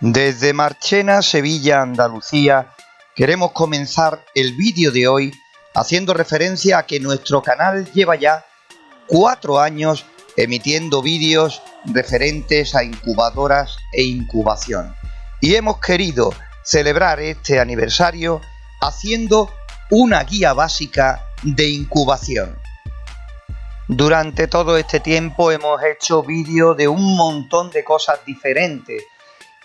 Desde Marchena, Sevilla, Andalucía, queremos comenzar el vídeo de hoy haciendo referencia a que nuestro canal lleva ya 4 años emitiendo vídeos referentes a incubadoras e incubación. Y hemos querido celebrar este aniversario haciendo una guía básica de incubación. Durante todo este tiempo hemos hecho vídeos de un montón de cosas diferentes.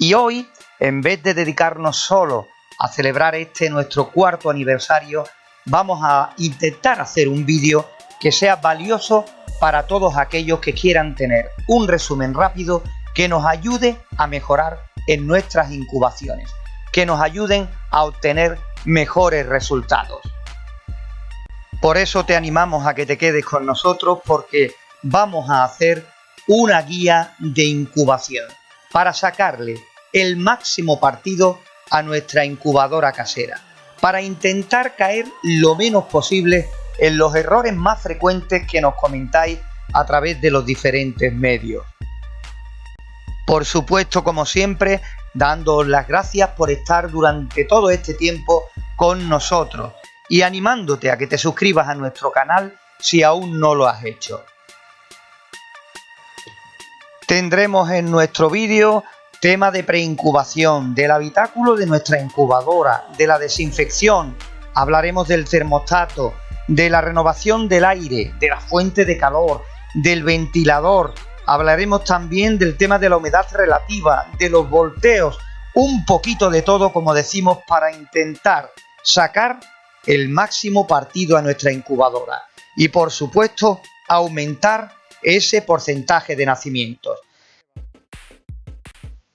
Y hoy, en vez de dedicarnos solo a celebrar este nuestro 4º aniversario, vamos a intentar hacer un vídeo que sea valioso para todos aquellos que quieran tener un resumen rápido que nos ayude a mejorar en nuestras incubaciones, que nos ayuden a obtener mejores resultados. Por eso te animamos a que te quedes con nosotros, porque vamos a hacer una guía de incubación para sacarle el máximo partido a nuestra incubadora casera, para intentar caer lo menos posible en los errores más frecuentes que nos comentáis a través de los diferentes medios. Por supuesto, como siempre, dándoos las gracias por estar durante todo este tiempo con nosotros y animándote a que te suscribas a nuestro canal si aún no lo has hecho. Tendremos en nuestro vídeo tema de preincubación, del habitáculo de nuestra incubadora, de la desinfección, hablaremos del termostato, de la renovación del aire, de la fuente de calor, del ventilador, hablaremos también del tema de la humedad relativa, de los volteos, un poquito de todo, como decimos, para intentar sacar el máximo partido a nuestra incubadora y, por supuesto, aumentar ese porcentaje de nacimientos.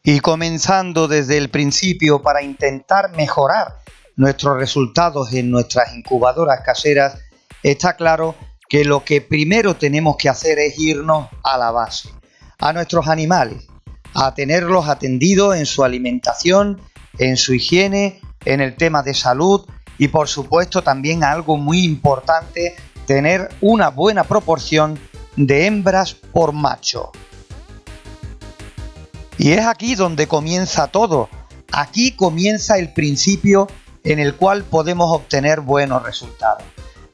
Y comenzando desde el principio para intentar mejorar nuestros resultados en nuestras incubadoras caseras, está claro que lo que primero tenemos que hacer es irnos a la base, a nuestros animales, a tenerlos atendidos en su alimentación, en su higiene, en el tema de salud y, por supuesto, también algo muy importante, tener una buena proporción de hembras por macho. Y es aquí donde comienza todo. Aquí comienza el principio en el cual podemos obtener buenos resultados.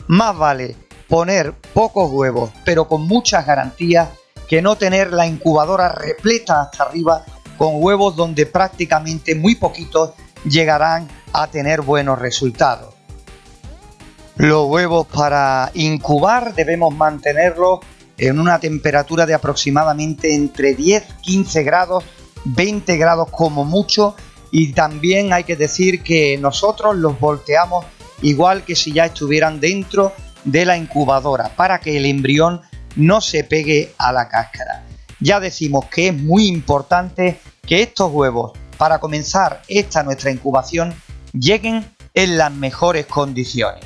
Más vale poner pocos huevos, pero con muchas garantías, que no tener la incubadora repleta hasta arriba con huevos donde prácticamente muy poquitos llegarán a tener buenos resultados. Los huevos para incubar debemos mantenerlos en una temperatura de aproximadamente entre 10-15 grados, 20 grados como mucho, y también hay que decir que nosotros los volteamos igual que si ya estuvieran dentro de la incubadora para que el embrión no se pegue a la cáscara. Ya decimos que es muy importante que estos huevos, para comenzar esta nuestra incubación, lleguen en las mejores condiciones.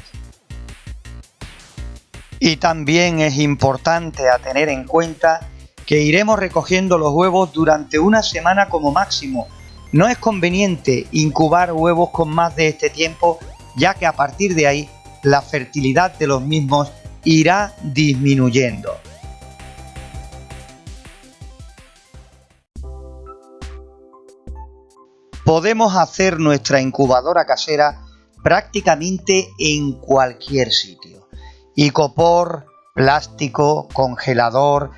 Y también es importante a tener en cuenta que iremos recogiendo los huevos durante una semana como máximo. No es conveniente incubar huevos con más de este tiempo, ya que a partir de ahí la fertilidad de los mismos irá disminuyendo. Podemos hacer nuestra incubadora casera prácticamente en cualquier sitio. Icopor, plástico, congelador,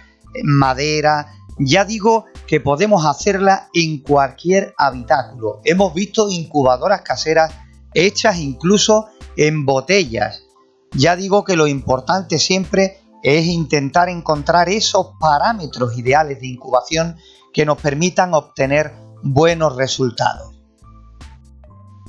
madera. Ya digo que podemos hacerla en cualquier habitáculo. Hemos visto incubadoras caseras hechas incluso en botellas. Ya digo que lo importante siempre es intentar encontrar esos parámetros ideales de incubación que nos permitan obtener buenos resultados.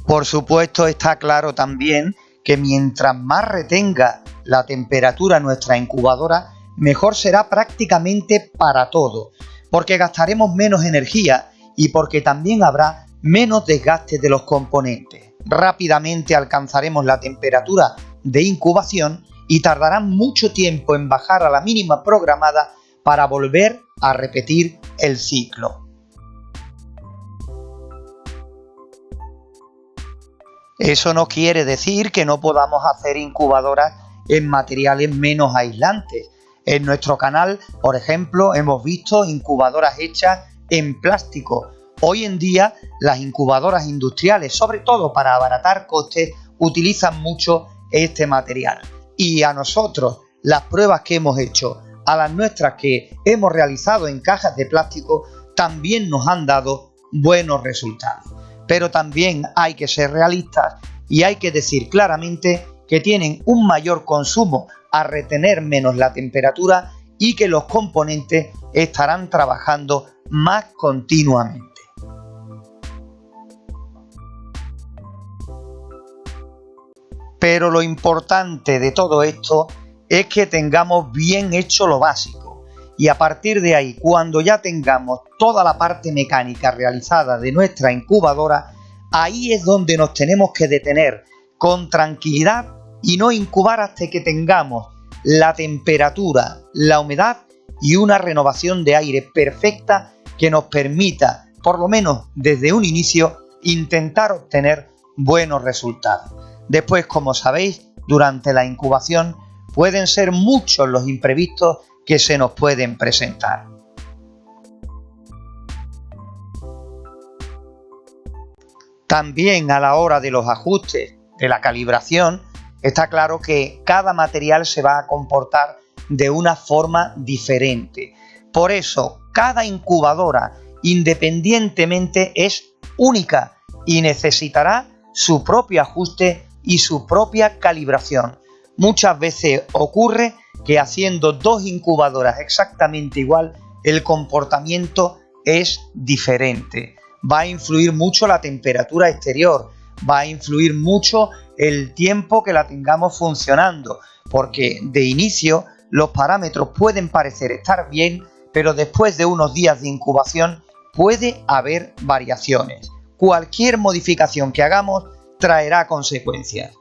Por supuesto, está claro también que mientras más retenga la temperatura nuestra incubadora, mejor será prácticamente para todo, porque gastaremos menos energía y porque también habrá menos desgaste de los componentes. Rápidamente alcanzaremos la temperatura de incubación y tardarán mucho tiempo en bajar a la mínima programada para volver a repetir el ciclo. Eso no quiere decir que no podamos hacer incubadoras en materiales menos aislantes. En nuestro canal, por ejemplo, hemos visto incubadoras hechas en plástico, Hoy en día las incubadoras industriales, sobre todo para abaratar costes, utilizan mucho este material. Y a nosotros, las pruebas que hemos hecho, a las nuestras que hemos realizado en cajas de plástico, también nos han dado buenos resultados. Pero también hay que ser realistas y hay que decir claramente que tienen un mayor consumo a retener menos la temperatura y que los componentes estarán trabajando más continuamente. Pero lo importante de todo esto es que tengamos bien hecho lo básico y a partir de ahí, cuando ya tengamos toda la parte mecánica realizada de nuestra incubadora, ahí es donde nos tenemos que detener con tranquilidad y no incubar hasta que tengamos la temperatura, la humedad y una renovación de aire perfecta que nos permita, por lo menos desde un inicio, intentar obtener buenos resultados. Después, como sabéis, durante la incubación pueden ser muchos los imprevistos que se nos pueden presentar. También a la hora de los ajustes de la calibración, está claro que cada material se va a comportar de una forma diferente. Por eso, cada incubadora, independientemente, es única y necesitará su propio ajuste y su propia calibración. Muchas veces ocurre que haciendo dos incubadoras exactamente igual, el comportamiento es diferente. Va a influir mucho la temperatura exterior, va a influir mucho el tiempo que la tengamos funcionando, porque de inicio los parámetros pueden parecer estar bien, pero después de unos días de incubación puede haber variaciones. Cualquier modificación que hagamos traerá consecuencias.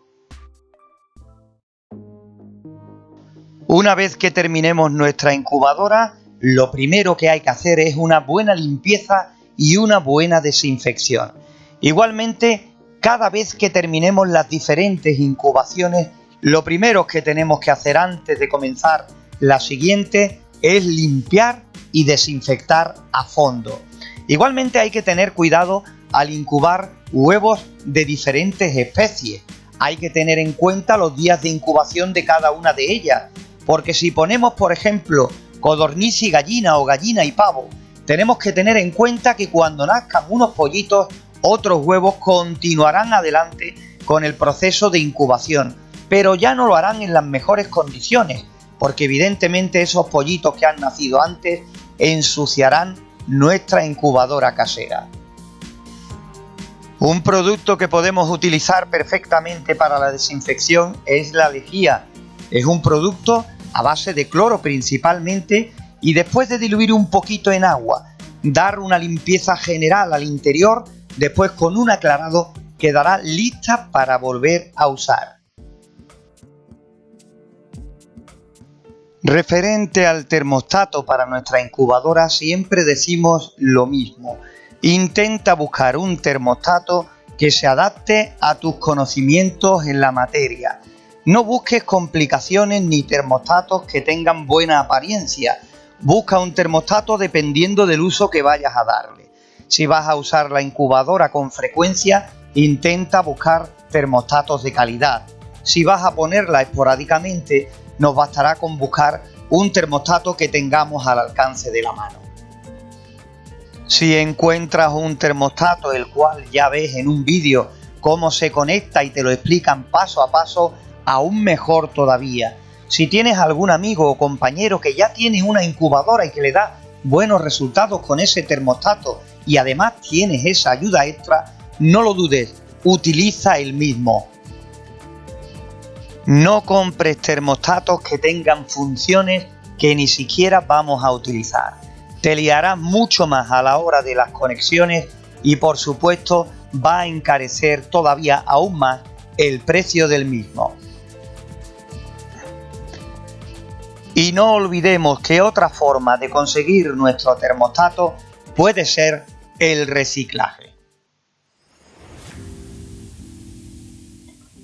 Una vez que terminemos nuestra incubadora, lo primero que hay que hacer es una buena limpieza y una buena desinfección. Igualmente, cada vez que terminemos las diferentes incubaciones, lo primero que tenemos que hacer antes de comenzar la siguiente es limpiar y desinfectar a fondo. Igualmente hay que tener cuidado al incubar huevos de diferentes especies. Hay que tener en cuenta los días de incubación de cada una de ellas, porque si ponemos, por ejemplo, codorniz y gallina o gallina y pavo, tenemos que tener en cuenta que cuando nazcan unos pollitos, otros huevos continuarán adelante con el proceso de incubación, pero ya no lo harán en las mejores condiciones, porque evidentemente esos pollitos que han nacido antes ensuciarán nuestra incubadora casera. Un producto que podemos utilizar perfectamente para la desinfección es la lejía. Es un producto a base de cloro principalmente y después de diluir un poquito en agua, dar una limpieza general al interior, después con un aclarado quedará lista para volver a usar. Referente al termostato para nuestra incubadora siempre decimos lo mismo. Intenta buscar un termostato que se adapte a tus conocimientos en la materia. No busques complicaciones ni termostatos que tengan buena apariencia. Busca un termostato dependiendo del uso que vayas a darle. Si vas a usar la incubadora con frecuencia, intenta buscar termostatos de calidad. Si vas a ponerla esporádicamente, nos bastará con buscar un termostato que tengamos al alcance de la mano. Si encuentras un termostato el cual ya ves en un vídeo cómo se conecta y te lo explican paso a paso, aún mejor todavía. Si tienes algún amigo o compañero que ya tiene una incubadora y que le da buenos resultados con ese termostato y además tienes esa ayuda extra, no lo dudes, utiliza el mismo. No compres termostatos que tengan funciones que ni siquiera vamos a utilizar. Te liarás mucho más a la hora de las conexiones y por supuesto va a encarecer todavía aún más el precio del mismo. Y no olvidemos que otra forma de conseguir nuestro termostato puede ser el reciclaje.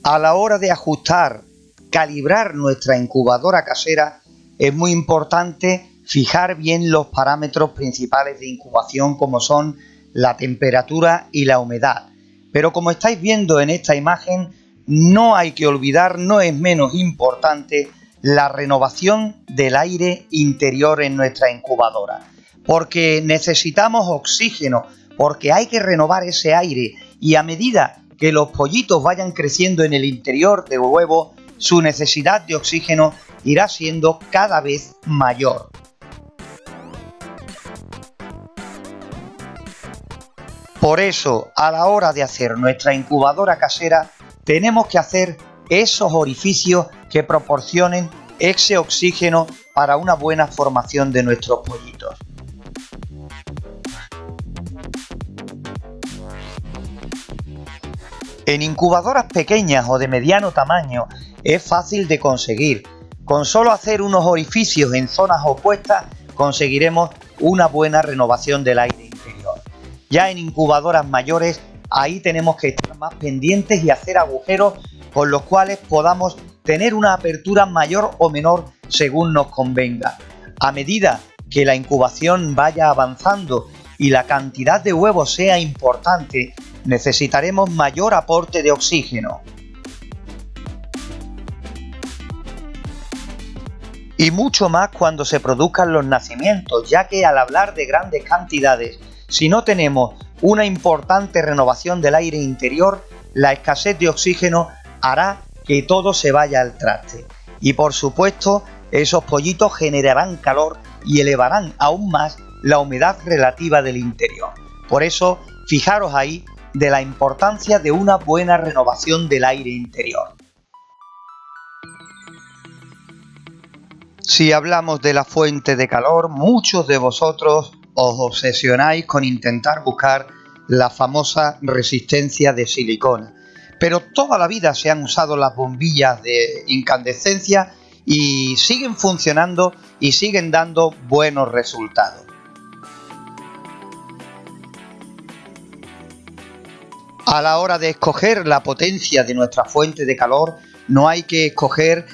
A la hora de ajustar, calibrar nuestra incubadora casera, es muy importante fijar bien los parámetros principales de incubación como son la temperatura y la humedad. Pero como estáis viendo en esta imagen, no hay que olvidar, no es menos importante, la renovación del aire interior en nuestra incubadora. Porque necesitamos oxígeno, porque hay que renovar ese aire y a medida que los pollitos vayan creciendo en el interior del huevo, su necesidad de oxígeno irá siendo cada vez mayor. Por eso, a la hora de hacer nuestra incubadora casera, tenemos que hacer esos orificios que proporcionen ese oxígeno para una buena formación de nuestros pollitos. En incubadoras pequeñas o de mediano tamaño es fácil de conseguir. Con solo hacer unos orificios en zonas opuestas conseguiremos una buena renovación del aire interior. Ya en incubadoras mayores, ahí tenemos que estar más pendientes y hacer agujeros con los cuales podamos tener una apertura mayor o menor según nos convenga. A medida que la incubación vaya avanzando y la cantidad de huevos sea importante, necesitaremos mayor aporte de oxígeno. Y mucho más cuando se produzcan los nacimientos, ya que al hablar de grandes cantidades, si no tenemos una importante renovación del aire interior, la escasez de oxígeno hará que todo se vaya al traste. Y por supuesto, esos pollitos generarán calor y elevarán aún más la humedad relativa del interior. Por eso, fijaros ahí de la importancia de una buena renovación del aire interior. Si hablamos de la fuente de calor, muchos de vosotros os obsesionáis con intentar buscar la famosa resistencia de silicona. Pero toda la vida se han usado las bombillas de incandescencia y siguen funcionando y siguen dando buenos resultados. A la hora de escoger la potencia de nuestra fuente de calor, no hay que escoger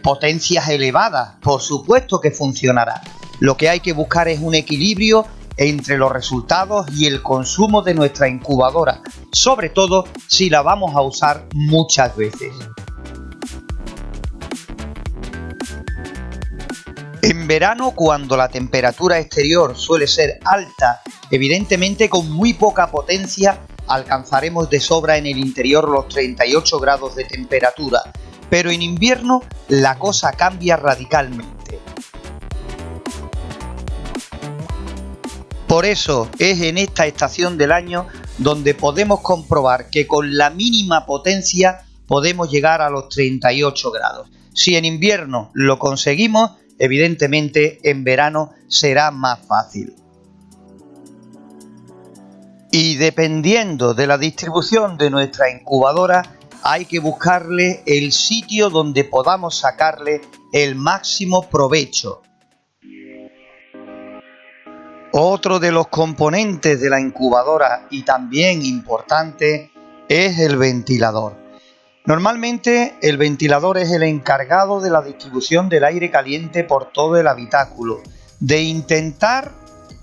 potencias elevadas, por supuesto que funcionará. Lo que hay que buscar es un equilibrio entre los resultados y el consumo de nuestra incubadora, sobre todo si la vamos a usar muchas veces. En verano, cuando la temperatura exterior suele ser alta, evidentemente con muy poca potencia, alcanzaremos de sobra en el interior los 38 grados de temperatura, pero en invierno la cosa cambia radicalmente. Por eso es en esta estación del año donde podemos comprobar que con la mínima potencia podemos llegar a los 38 grados. Si en invierno lo conseguimos, evidentemente en verano será más fácil. Y dependiendo de la distribución de nuestra incubadora, hay que buscarle el sitio donde podamos sacarle el máximo provecho. Otro de los componentes de la incubadora y también importante es el ventilador. Normalmente el ventilador es el encargado de la distribución del aire caliente por todo el habitáculo, de intentar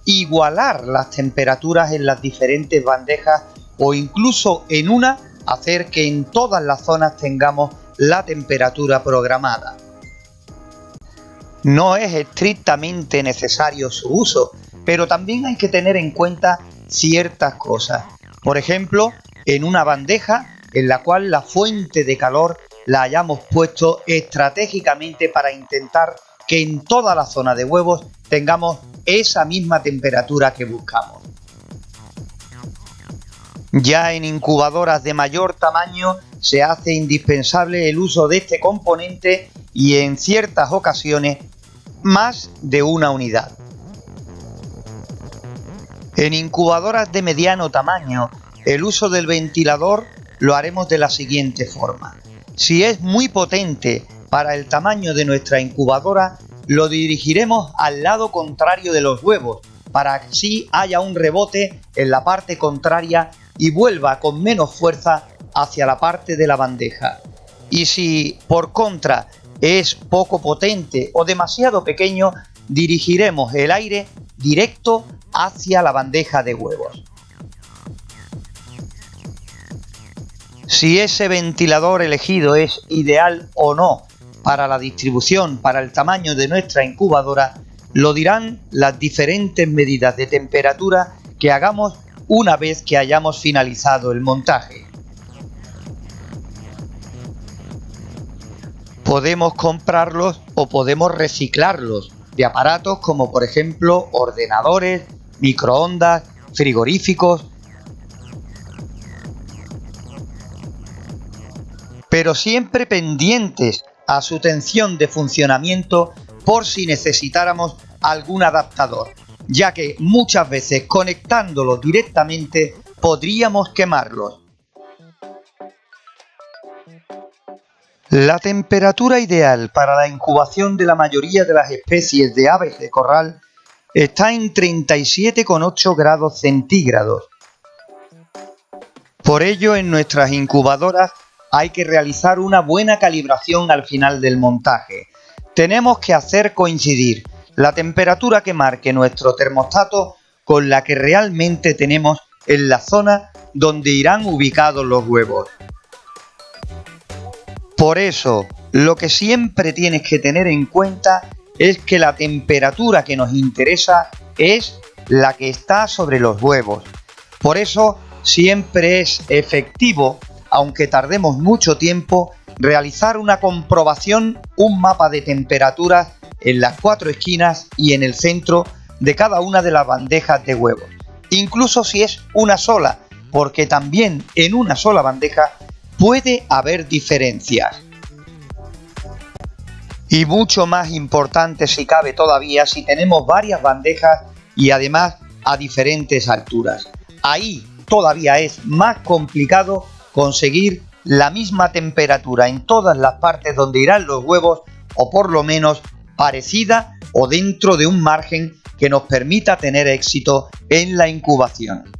igualar las temperaturas en las diferentes bandejas o incluso en una hacer que en todas las zonas tengamos la temperatura programada. No es estrictamente necesario su uso, pero también hay que tener en cuenta ciertas cosas. Por ejemplo, en una bandeja en la cual la fuente de calor la hayamos puesto estratégicamente para intentar que en toda la zona de huevos tengamos esa misma temperatura que buscamos. Ya en incubadoras de mayor tamaño se hace indispensable el uso de este componente y en ciertas ocasiones más de una unidad. En incubadoras de mediano tamaño, el uso del ventilador lo haremos de la siguiente forma. Si es muy potente para el tamaño de nuestra incubadora, lo dirigiremos al lado contrario de los huevos, para que así haya un rebote en la parte contraria y vuelva con menos fuerza hacia la parte de la bandeja. Y si, por contra, es poco potente o demasiado pequeño, dirigiremos el aire directo hacia la bandeja de huevos. Si ese ventilador elegido es ideal o no para la distribución, para el tamaño de nuestra incubadora, lo dirán las diferentes medidas de temperatura que hagamos una vez que hayamos finalizado el montaje. Podemos comprarlos o podemos reciclarlos de aparatos como por ejemplo ordenadores, microondas, frigoríficos. Pero siempre pendientes a su tensión de funcionamiento por si necesitáramos algún adaptador, ya que muchas veces conectándolos directamente podríamos quemarlos. La temperatura ideal para la incubación de la mayoría de las especies de aves de corral está en 37,8 grados centígrados. Por ello, en nuestras incubadoras hay que realizar una buena calibración al final del montaje. Tenemos que hacer coincidir la temperatura que marque nuestro termostato con la que realmente tenemos en la zona donde irán ubicados los huevos. Por eso, lo que siempre tienes que tener en cuenta es que la temperatura que nos interesa es la que está sobre los huevos. Por eso, siempre es efectivo, aunque tardemos mucho tiempo, realizar una comprobación, un mapa de temperaturas en las 4 esquinas y en el centro de cada una de las bandejas de huevos. Incluso si es una sola, porque también en una sola bandeja puede haber diferencias. Y mucho más importante si cabe todavía si tenemos varias bandejas y además a diferentes alturas. Ahí todavía es más complicado conseguir la misma temperatura en todas las partes donde irán los huevos, o por lo menos parecida o dentro de un margen que nos permita tener éxito en la incubación.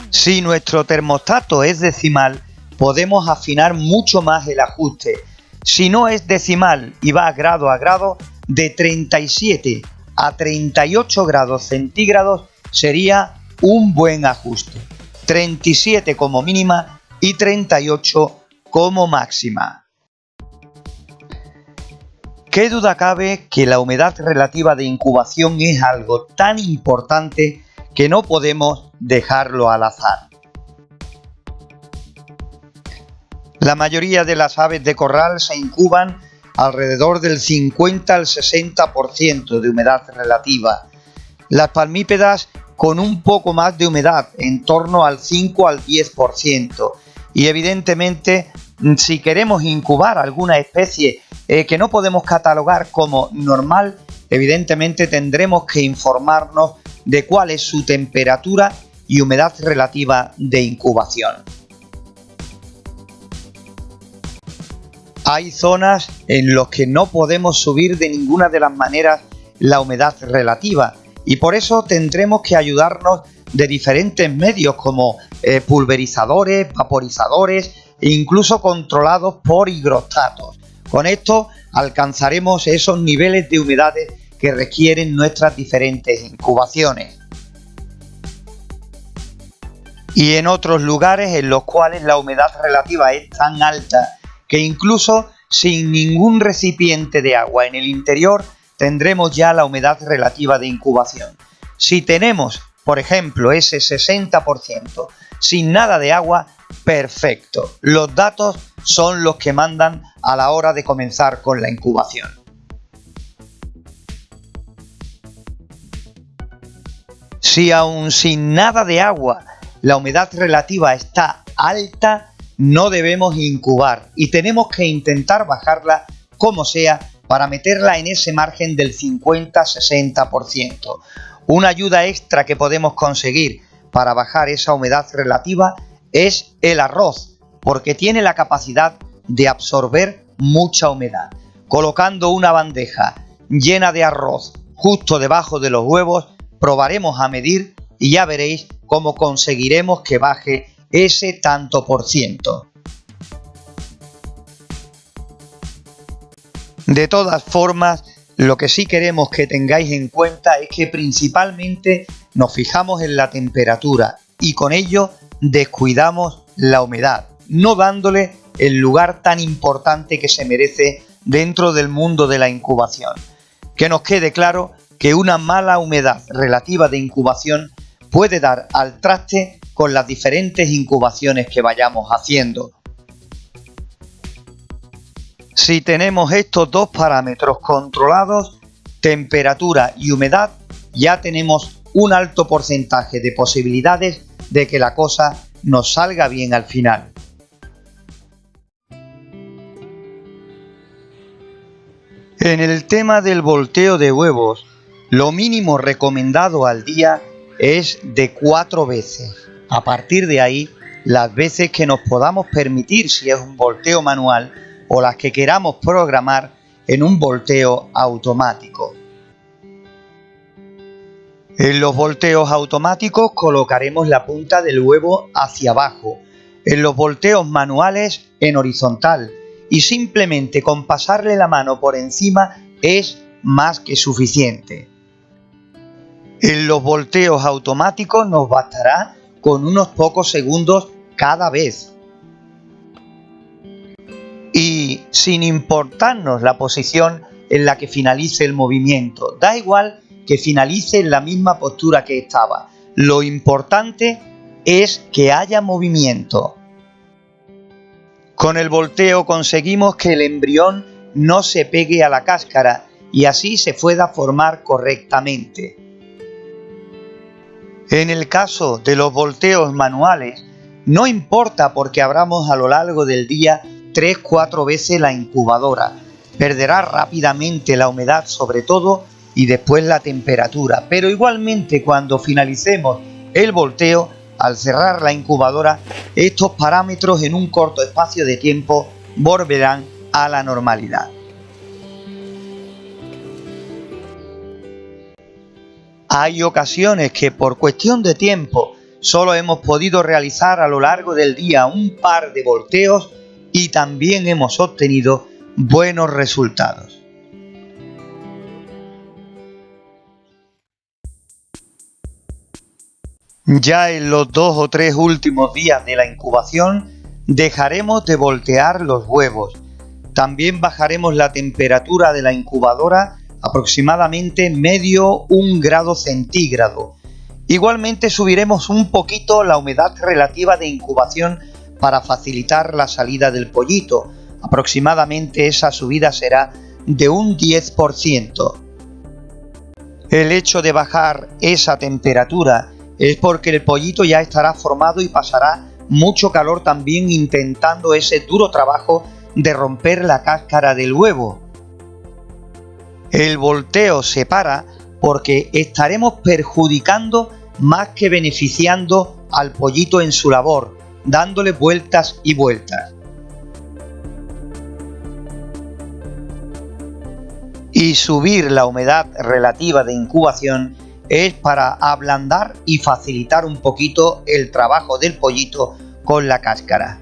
Si nuestro termostato es decimal, podemos afinar mucho más el ajuste. Si no es decimal y va grado a grado, de 37 a 38 grados centígrados sería un buen ajuste. 37 como mínima y 38 como máxima. ¿Qué duda cabe que la humedad relativa de incubación es algo tan importante que no podemos dejarlo al azar? La mayoría de las aves de corral se incuban alrededor del 50 al 60% de humedad relativa. Las palmípedas con un poco más de humedad, en torno al 5 al 10%. Y evidentemente, si queremos incubar alguna especie que no podemos catalogar como normal, evidentemente tendremos que informarnos de cuál es su temperatura y humedad relativa de incubación. Hay zonas en las que no podemos subir de ninguna de las maneras la humedad relativa y por eso tendremos que ayudarnos de diferentes medios como pulverizadores, vaporizadores e incluso controlados por higrostatos. Con esto alcanzaremos esos niveles de humedades que requieren nuestras diferentes incubaciones. Y en otros lugares en los cuales la humedad relativa es tan alta que incluso sin ningún recipiente de agua en el interior tendremos ya la humedad relativa de incubación. Si tenemos, por ejemplo, ese 60% sin nada de agua, perfecto. Los datos son los que mandan a la hora de comenzar con la incubación. Si aún sin nada de agua la humedad relativa está alta, no debemos incubar y tenemos que intentar bajarla como sea para meterla en ese margen del 50-60%. Una ayuda extra que podemos conseguir para bajar esa humedad relativa es el arroz, porque tiene la capacidad de absorber mucha humedad. Colocando una bandeja llena de arroz justo debajo de los huevos, probaremos a medir y ya veréis cómo conseguiremos que baje ese tanto por ciento. De todas formas, lo que sí queremos que tengáis en cuenta es que principalmente nos fijamos en la temperatura y con ello descuidamos la humedad, no dándole el lugar tan importante que se merece dentro del mundo de la incubación. Que nos quede claro que una mala humedad relativa de incubación puede dar al traste con las diferentes incubaciones que vayamos haciendo. Si tenemos estos dos parámetros controlados, temperatura y humedad, ya tenemos un alto porcentaje de posibilidades de que la cosa nos salga bien al final. En el tema del volteo de huevos, lo mínimo recomendado al día es de 4 veces. A partir de ahí, las veces que nos podamos permitir si es un volteo manual o las que queramos programar en un volteo automático. En los volteos automáticos colocaremos la punta del huevo hacia abajo, en los volteos manuales en horizontal, y simplemente con pasarle la mano por encima es más que suficiente. En los volteos automáticos nos bastará con unos pocos segundos cada vez. Y sin importarnos la posición en la que finalice el movimiento, da igual que finalice en la misma postura que estaba. Lo importante es que haya movimiento. Con el volteo conseguimos que el embrión no se pegue a la cáscara y así se pueda formar correctamente. En el caso de los volteos manuales, no importa porque abramos a lo largo del día 3-4 veces la incubadora. Perderá rápidamente la humedad sobre todo y después la temperatura, pero igualmente cuando finalicemos el volteo, al cerrar la incubadora, estos parámetros en un corto espacio de tiempo volverán a la normalidad. Hay ocasiones que por cuestión de tiempo solo hemos podido realizar a lo largo del día un par de volteos y también hemos obtenido buenos resultados. Ya en los 2 o 3 últimos días de la incubación dejaremos de voltear los huevos. También bajaremos la temperatura de la incubadora aproximadamente medio 1 grado centígrado. Igualmente subiremos un poquito la humedad relativa de incubación para facilitar la salida del pollito. Aproximadamente esa subida será de un 10%. El hecho de bajar esa temperatura es porque el pollito ya estará formado y pasará mucho calor también intentando ese duro trabajo de romper la cáscara del huevo. El volteo se para porque estaremos perjudicando más que beneficiando al pollito en su labor, dándole vueltas y vueltas. Y subir la humedad relativa de incubación es para ablandar y facilitar un poquito el trabajo del pollito con la cáscara.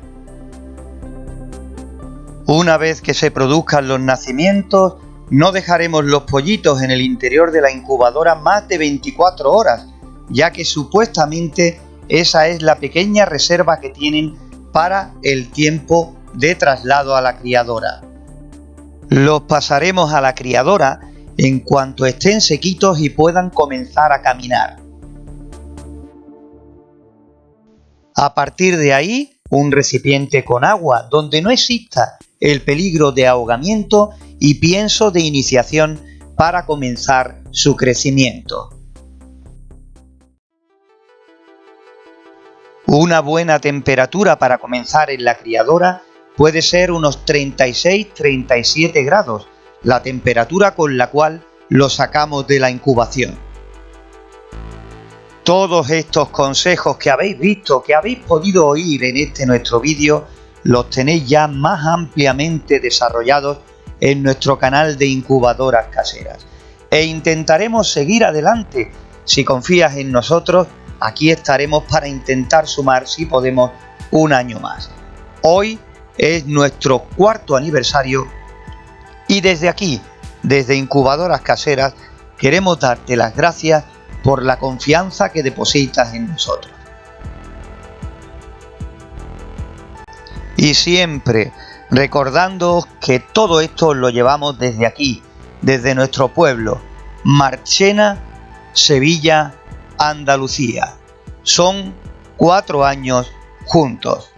Una vez que se produzcan los nacimientos, no dejaremos los pollitos en el interior de la incubadora más de 24 horas, ya que supuestamente esa es la pequeña reserva que tienen para el tiempo de traslado a la criadora. Los pasaremos a la criadora en cuanto estén sequitos y puedan comenzar a caminar. A partir de ahí, un recipiente con agua donde no exista el peligro de ahogamiento y pienso de iniciación para comenzar su crecimiento. Una buena temperatura para comenzar en la criadora puede ser unos 36-37 grados, la temperatura con la cual lo sacamos de la incubación. Todos estos consejos que habéis visto, que habéis podido oír en este nuestro vídeo, los tenéis ya más ampliamente desarrollados en nuestro canal de incubadoras caseras. E intentaremos seguir adelante. Si confías en nosotros, aquí estaremos para intentar sumar, si podemos, un año más. Hoy es nuestro 4º aniversario y desde aquí, desde Incubadoras Caseras, queremos darte las gracias por la confianza que depositas en nosotros. Y siempre recordando que todo esto lo llevamos desde aquí, desde nuestro pueblo, Marchena, Sevilla, Andalucía. Son 4 años juntos.